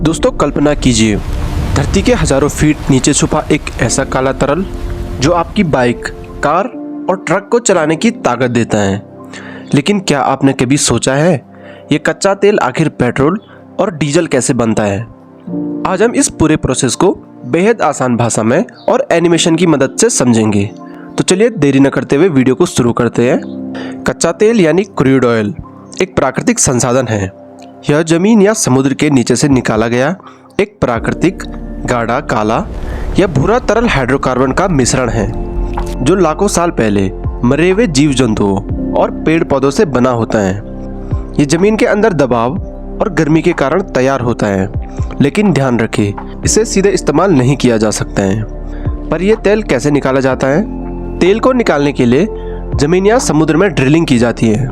दोस्तों कल्पना कीजिए, धरती के हजारों फीट नीचे छुपा एक ऐसा काला तरल जो आपकी बाइक, कार और ट्रक को चलाने की ताकत देता है। लेकिन क्या आपने कभी सोचा है ये कच्चा तेल आखिर पेट्रोल और डीजल कैसे बनता है? आज हम इस पूरे प्रोसेस को बेहद आसान भाषा में और एनिमेशन की मदद से समझेंगे। तो चलिए देरी न करते हुए वीडियो को शुरू करते हैं। कच्चा तेल यानी क्रूड ऑयल एक प्राकृतिक संसाधन है। यह जमीन या समुद्र के नीचे से निकाला गया एक प्राकृतिक गाढ़ा काला या भूरा तरल हाइड्रोकार्बन का मिश्रण है जो लाखों साल पहले मरे हुए जीव जंतुओं और पेड़ पौधों से बना होता है। ये जमीन के अंदर दबाव और गर्मी के कारण तैयार होता है, लेकिन ध्यान रखें इसे सीधे इस्तेमाल नहीं किया जा सकता है। पर यह तेल कैसे निकाला जाता है? तेल को निकालने के लिए जमीन या समुद्र में ड्रिलिंग की जाती है।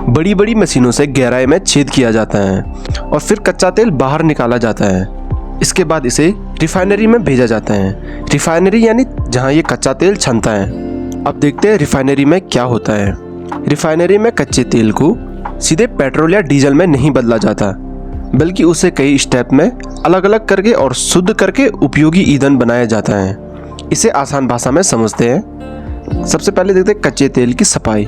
बड़ी बड़ी मशीनों से गहराई में छेद किया जाता है और फिर कच्चा तेल बाहर निकाला जाता है। इसके बाद इसे रिफाइनरी में भेजा जाता है। रिफाइनरी यानी जहां ये कच्चा तेल छनता है। अब देखते हैं रिफाइनरी में क्या होता है। रिफाइनरी में कच्चे तेल को सीधे पेट्रोल या डीजल में नहीं बदला जाता, बल्कि उसे कई स्टेप में अलग अलग करके और शुद्ध करके उपयोगी ईंधन बनाया जाता है। इसे आसान भाषा में समझते हैं। सबसे पहले देखते हैं कच्चे तेल की सफाई।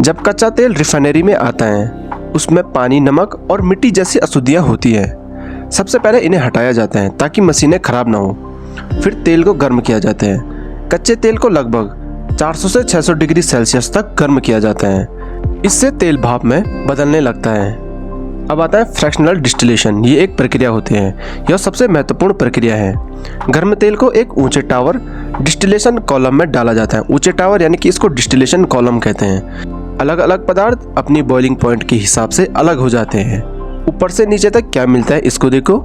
जब कच्चा तेल रिफाइनरी में आता है, उसमें पानी, नमक और मिट्टी जैसी अशुद्धियां होती है। सबसे पहले इन्हें हटाया जाता है ताकि मशीनें खराब ना हो। फिर तेल को गर्म किया जाता है। कच्चे तेल को लगभग 400 से 600 डिग्री सेल्सियस तक गर्म किया जाता है। इससे तेल भाप में बदलने लगता है। अब आता है फ्रैक्शनल डिस्टिलेशन। ये एक प्रक्रिया होती है। यह सबसे महत्वपूर्ण प्रक्रिया है। गर्म तेल को एक ऊंचे टावर डिस्टिलेशन कॉलम में डाला जाता है। ऊंचे टावर यानी कि इसको डिस्टिलेशन कॉलम कहते हैं। अलग अलग पदार्थ अपनी बॉइलिंग पॉइंट के हिसाब से अलग हो जाते हैं। ऊपर से नीचे तक क्या मिलता है इसको देखो।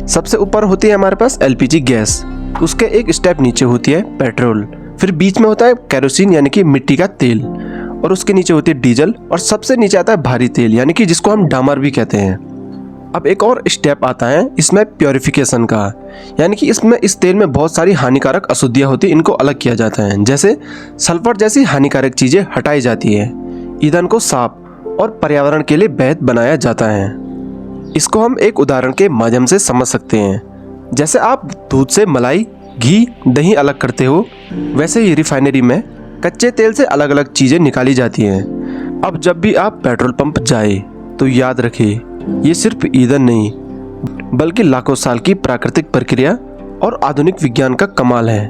सबसे ऊपर होती है हमारे पास एलपीजी गैस, उसके एक स्टेप नीचे होती है पेट्रोल, फिर बीच में होता है केरोसिन यानी कि मिट्टी का तेल, और उसके नीचे होती है डीजल, और सबसे नीचे आता है भारी तेल यानी कि जिसको हम डामर भी कहते हैं। अब एक और स्टेप आता है इसमें प्योरिफिकेशन का, यानी कि इसमें इस तेल में बहुत सारी हानिकारक अशुद्धियां होती है, इनको अलग किया जाता है। जैसे सल्फर जैसी हानिकारक चीजें हटाई जाती है। ईंधन को साफ और पर्यावरण के लिए बेहतर बनाया जाता है। इसको हम एक उदाहरण के माध्यम से समझ सकते हैं। जैसे आप दूध से मलाई, घी, दही अलग करते हो, वैसे ही रिफाइनरी में कच्चे तेल से अलग अलग चीजें निकाली जाती हैं। अब जब भी आप पेट्रोल पंप जाए तो याद रखें ये सिर्फ ईंधन नहीं, बल्कि लाखों साल की प्राकृतिक प्रक्रिया और आधुनिक विज्ञान का कमाल है।